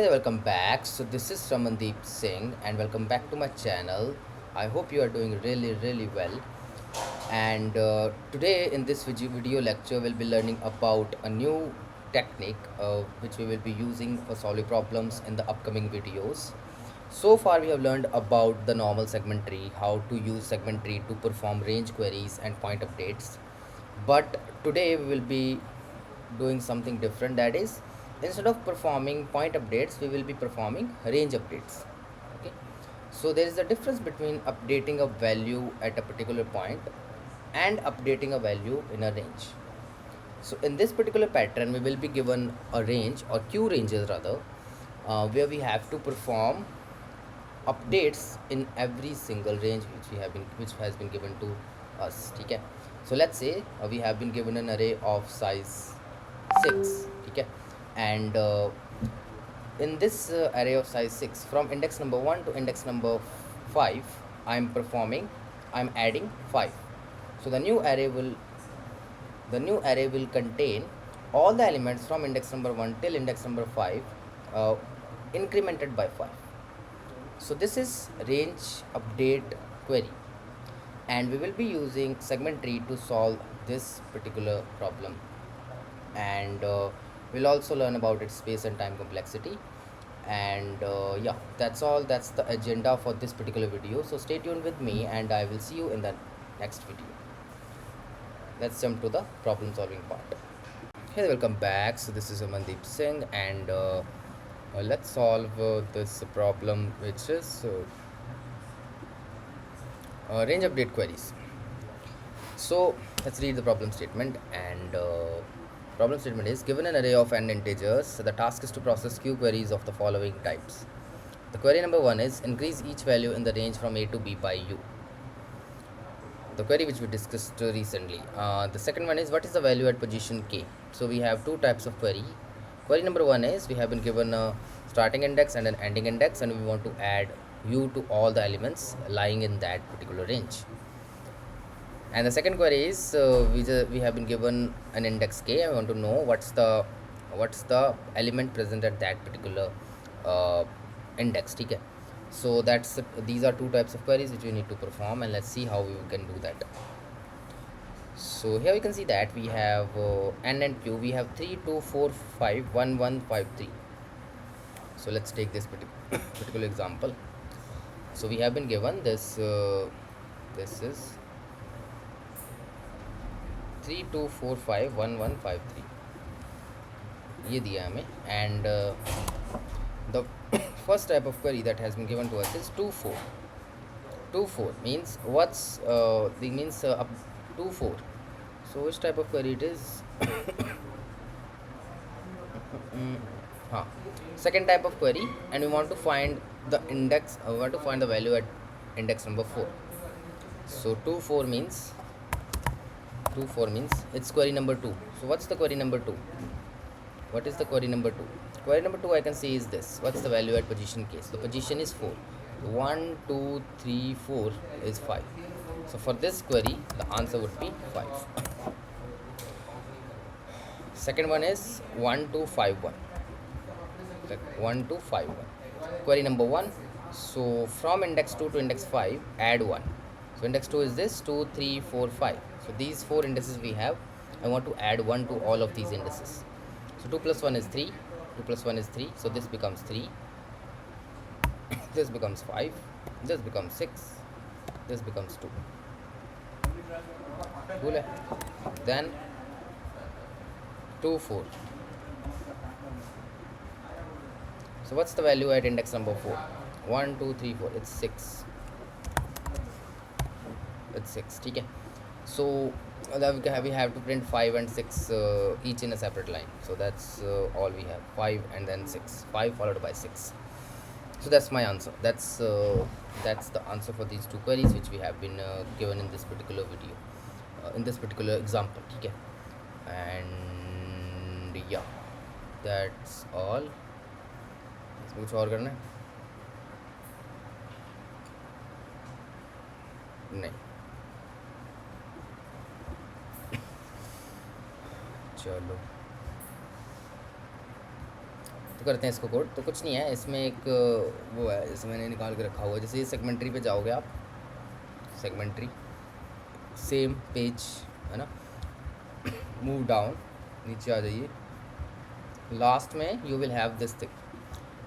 Hey there, welcome back. So this is Ramandeep Singh and welcome back to my channel. I hope you are doing really well. And today in this video lecture we'll be learning about a new technique which we will be using for solving problems in the upcoming videos. So far we have learned about the normal segment tree, how to use segment tree to perform range queries and point updates. But today we will be doing something different, that is, instead of performing point updates we will be performing range updates. Okay, so there is a difference between updating a value at a particular point and updating a value in a range. So in this particular pattern we will be given a range or q ranges rather, where we have to perform updates in every single range which has been given to us. Okay, so let's say we have been given an array of size 6. Okay, and in this array of size 6, from index number 1 to index number 5, I'm adding 5. So the new array will contain all the elements from index number 1 till index number 5, uh, incremented by 5. So this is range update query, and we will be using segment tree to solve this particular problem. And we'll also learn about its space and time complexity. And yeah, that's all. That's the agenda for this particular video. So stay tuned with me, and I will see you in the next video. Let's jump to the problem solving part. Hey, welcome back. So this is Amandeep Singh, and let's solve this problem, which is range update queries. So let's read the problem statement. And problem statement is, given an array of n integers, so the task is to process q queries of the following types. The query number 1 is, increase each value in the range from a to b by u. The query which we discussed recently. The second one is, what is the value at position k? So we have two types of query. Query number 1 is, we have been given a starting index and an ending index, and we want to add u to all the elements lying in that particular range. And the second query is, we have been given an index k. I want to know what's the element present at that particular index. Okay, so these are two types of queries which we need to perform, and let's see how we can do that. So here we can see that we have n and q. We have 3 2 4 5 1 1 5 3. So let's take this particular example. So we have been given this. This is 3 2 4 5 1 1 5 3, ये दिया हमें. And the first type of query that has been given to us is 2 4. 2 4 means up 2 4. So which type of query it is? Huh. Second type of query, and we want to find the index. We want to find the value at index number 4. So 2 4 means it's query number 2. So what's the query number 2? What is the query number 2? Query number 2 I can see is this. What's the value at position k? So the position is 4. 1 2 3 4 is 5. So for this query the answer would be 5. Second one is 1 2 5 1. 1 2 5 1. Query number 1. So from index 2 to index 5, add 1. So index 2 is this, 2 3 4 5. So these 4 indices we have. I want to add 1 to all of these indices. So 2 plus 1 is 3. 2 plus 1 is 3. So this becomes 3. This becomes 5. This becomes 6. This becomes 2. Cool. Then 2 4. So what's the value at index number 4? 1 2 3 4. It's 6. It's 6. Okay. So we have to print 5 and 6 each in a separate line. So that's all we have. 5 and then 6. 5 followed by 6. So that's my answer. That's the answer for these two queries which we have been given in this particular video, in this particular example. Okay. And yeah, that's all. कुछ और करना है? नहीं. चलो, तो करते हैं इसको कोड। तो कुछ नहीं है इसमें, एक वो है, जैसे मैंने निकाल के रखा हुआ है। जैसे ये सेगमेंट्री पे जाओगे आप, सेगमेंट्री सेम पेज है ना, मूव डाउन, नीचे आ जाइए, लास्ट में you will have this thing,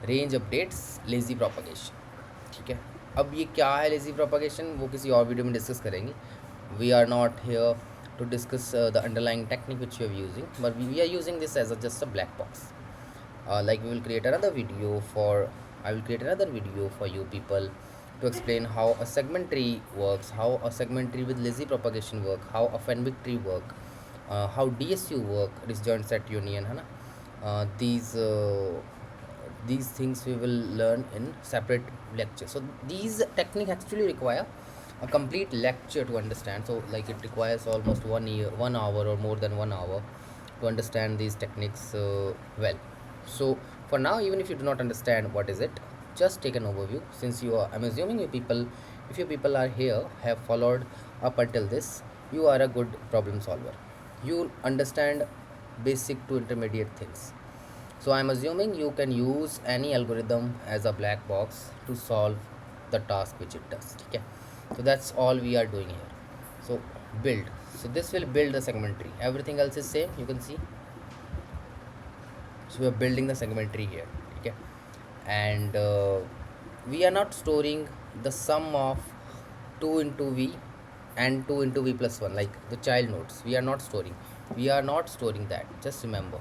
range updates lazy propagation. ठीक है, अब ये क्या है लेज़ी प्रोपगेशन, वो किसी और वीडियो में डिस्कस करेंगे। We are not here to discuss the underlying technique which you are using, but we are using this as just a black box. Like we will create another video for, I will create another video for you people to explain how a segment tree works, how a segment tree with lazy propagation work, how a Fenwick tree work, how DSU work, disjoint set union है ना, these things we will learn in separate lecture. So these technique actually require a complete lecture to understand. So like it requires almost 1 hour or more than 1 hour to understand these techniques well. So for now, even if you do not understand what is it, just take an overview. Since you are, I'm assuming you people, if you people are here, have followed up until this, you are a good problem solver. You understand basic to intermediate things. So I'm assuming you can use any algorithm as a black box to solve the task which it does. Okay, so that's all we are doing here. So build, so this will build the segment tree, everything else is same, you can see. So we are building the segment tree here. Okay, and we are not storing the sum of 2 into v and 2 into v plus 1 like the child nodes. We are not storing, that, just remember.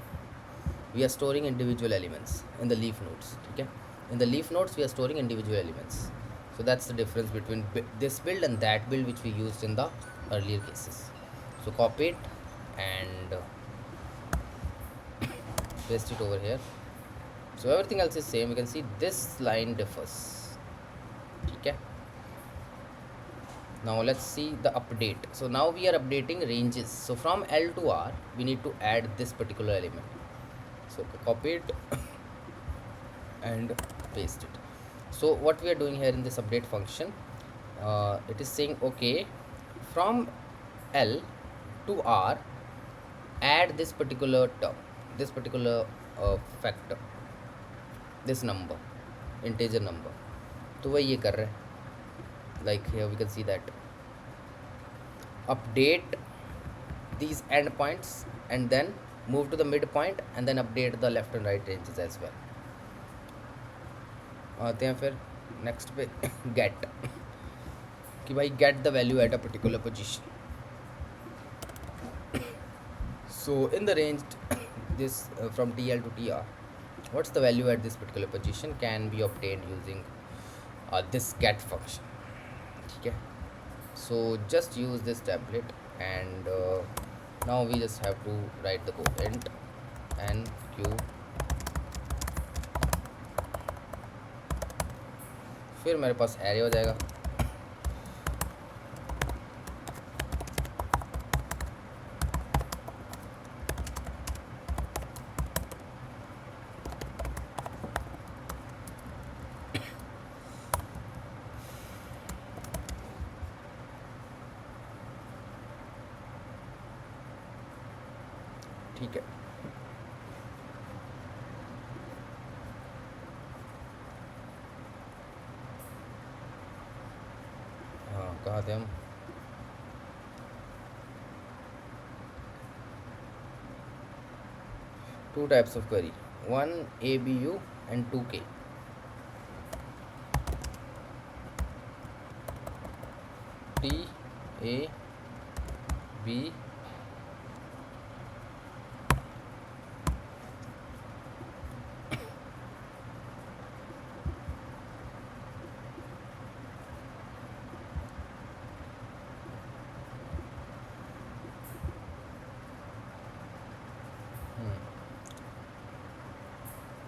We are storing individual elements in the leaf nodes. Okay, in the leaf nodes we are storing individual elements. So that's the difference between this build and that build which we used in the earlier cases. So copy it and paste it over here. So everything else is same. You can see this line differs. Okay, now let's see the update. So now we are updating ranges. So from L to R we need to add this particular element. So copy it and paste it. So what we are doing here in this update function, it is saying okay, from L to R add this particular term, this particular factor, this number, integer number. तो वही ये कर रहे हैं. Like here we can see that update these endpoints and then move to the midpoint and then update the left and right ranges as well. आते हैं फिर next पे get, कि भाई get the value at a particular position. So in the range this from TL to TR, what's the value at this particular position can be obtained using this get function. ठीक है, so just use this template and now we just have to write the code int n q, फिर मेरे पास array हो जाएगा. ठीक है, हाँ कहाँ थे हम. Two types of query, one ABU and 2K. T A B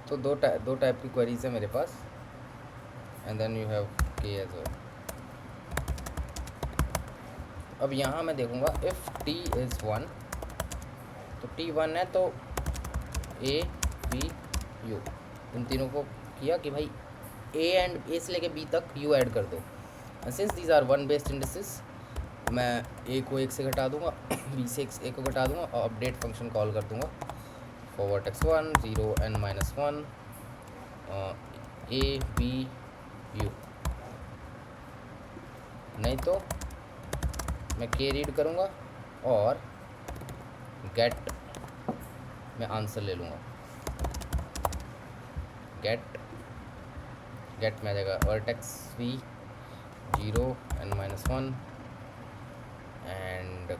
तो दो टाइप की क्वेरीज है मेरे पास, एंड देन यू हैव के एज वेल. अब यहाँ मैं देखूँगा इफ़ t इज़ 1, तो t 1 है तो a b u, इन तीनों को किया कि भाई a से लेके b तक u ऐड कर दो. And since these are one based indices, मैं a को 1 से घटा दूँगा, b से a को घटा दूँगा और अपडेट फंक्शन कॉल कर दूँगा for vertex 1 0 n minus 1 A B U, नहीं तो मैं के रीड करूँगा और गेट मैं आंसर ले लूँगा। गेट में आ जाएगा वर्टेक्स वी 0 and -1 एंड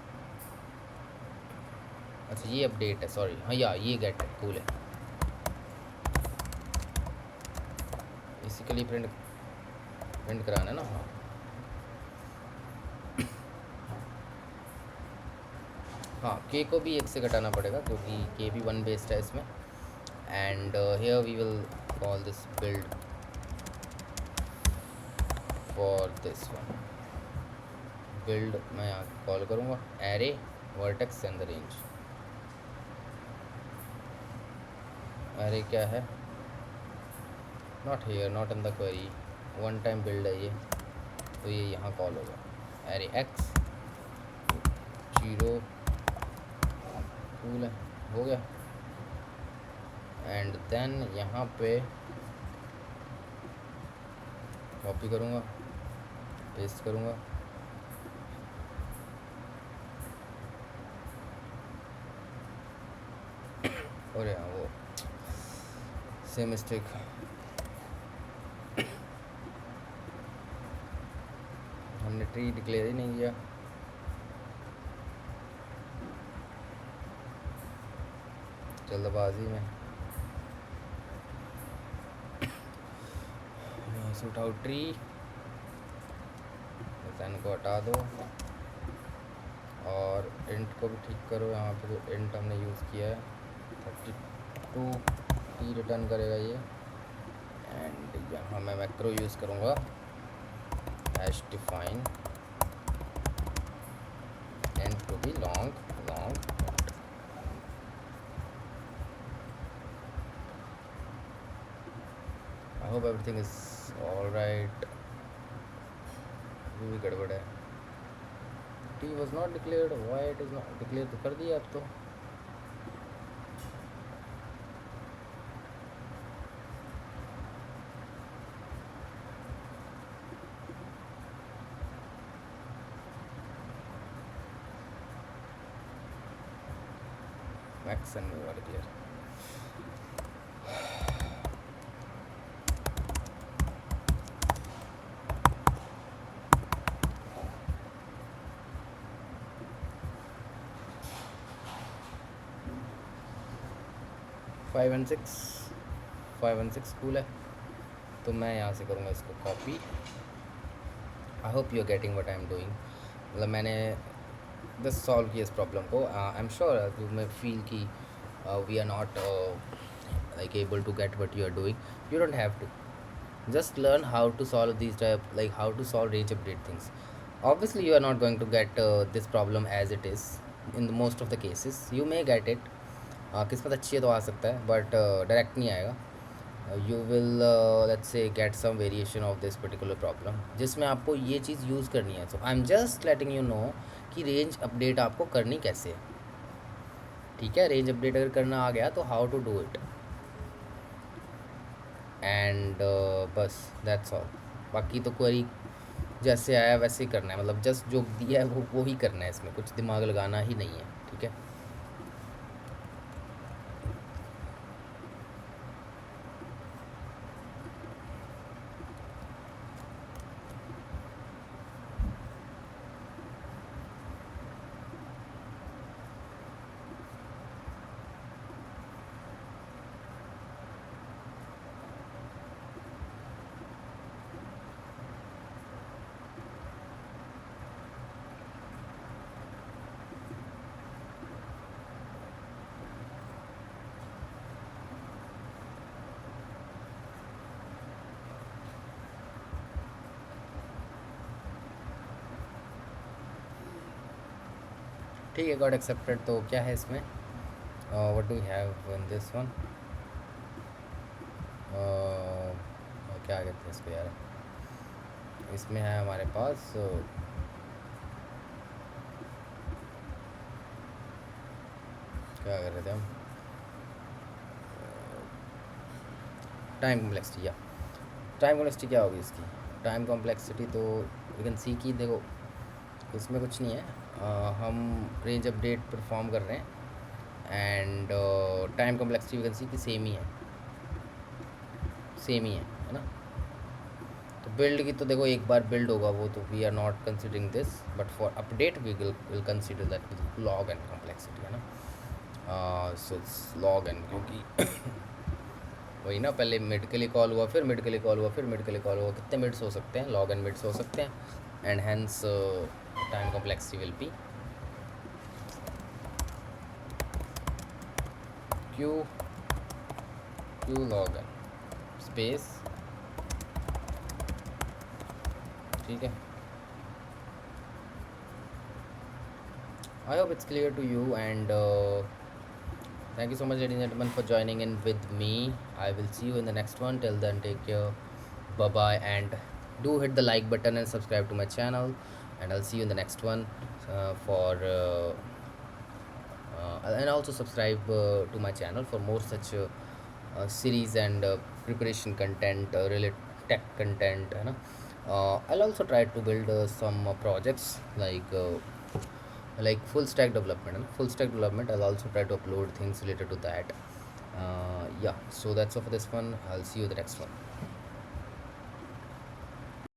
अच्छा ये अपडेट है, सॉरी, हाँ या ये गेट है, कूल है, इसी के लिए प्रिंट कराना है ना। हाँ हाँ के को भी एक से घटाना पड़ेगा क्योंकि के भी 1 बेस्ड है इसमें। And here we will call this build for this one. Build मैं यहाँ कॉल करूँगा array vertex and the range. Array क्या है, not here, not in the query, one time build है ये, तो ये यहाँ कॉल होगा एरे एक्स 0, कूल है, हो गया। एंड देन यहाँ पे कॉपी करूँगा, पेस्ट करूँगा, और यहाँ वो सेम मिस्टेक, हमने ट्री डिक्लेयर ही नहीं किया। जल्दबाजी में सूट आउट ट्री, दैन को हटा दो और इंट को भी ठीक करो। यहाँ पे जो इंट हमने यूज़ किया है 32 ही रिटर्न करेगा ये। एंड यहाँ मैं मैक्रो यूज़ करूँगा hash define int to be long. I hope everything is all right। भी गड़बड़ है, T was not declared, why it is not declared, तो कर दिया अब तो। मैक्स एंड वाले clear. Five and six cool है, तो मैं यहाँ से करूँगा इसको copy. I hope you are getting what I am doing, मतलब मैंने बस सॉल्व किया इस प्रॉब्लम को। I am sure you may feel कि we are not like able to get what you are doing। You don't have to, just learn how to solve these type, like how to solve range update things। Obviously you are not going to get this problem as it is in the most of the cases, you may get it, किस्मत अच्छी है तो आ सकता है, but direct नहीं आएगा। You will let's say get some variation of this particular problem जिसमें आपको ये चीज़ यूज़ करनी है। So I am just letting you know कि रेंज अपडेट आपको करनी कैसे है, ठीक है। रेंज अपडेट अगर करना आ गया तो how to do it, and बस दैट्स ऑल। बाकी तो क्वेरी जैसे आया वैसे ही करना है, मतलब जस्ट जो दिया है वो ही करना है, इसमें कुछ दिमाग लगाना ही नहीं है, ठीक है। ठीक है, गॉट एक्सेप्टेड। तो क्या है इसमें, what do have in this one, क्या कहते हैं इसको यार, इसमें है हमारे पास क्या कर रहे थे हम, टाइम कॉम्प्लेक्सिटी, या टाइम कॉम्प्लेक्सिटी क्या होगी इसकी? टाइम कॉम्प्लेक्सिटी तो यू कैन सी कि देखो इसमें कुछ नहीं है, हम रेंज अपडेट परफॉर्म कर रहे हैं and time complexity you can see कि सेम ही है ना। तो बिल्ड की तो देखो एक बार बिल्ड होगा वो तो we are not considering this, but for update we will consider that log and complexity, है ना। सो इट्स लॉग एन, क्योंकि वही ना, पहले मिड के लिए कॉल हुआ, फिर मिड के लिए कॉल हुआ, फिर मिड के लिए कॉल हुआ, कितने मिड्स हो सकते हैं? लॉग एंड मिड्स हो सकते हैं, and hence time complexity will be Q Q log N space, ठीक है। I hope it's clear to you, and thank you so much, ladies and gentlemen, for joining in with me. I will see you in the next one. Till then, take care. Bye bye, and do hit the like button and subscribe to my channel. And I'll see you in the next one. And also subscribe to my channel for more such series and preparation content, related tech content. You know, I'll also try to build some projects like full stack development. Full stack development, I'll also try to upload things related to that. Yeah, so that's all for this one. I'll see you the next one.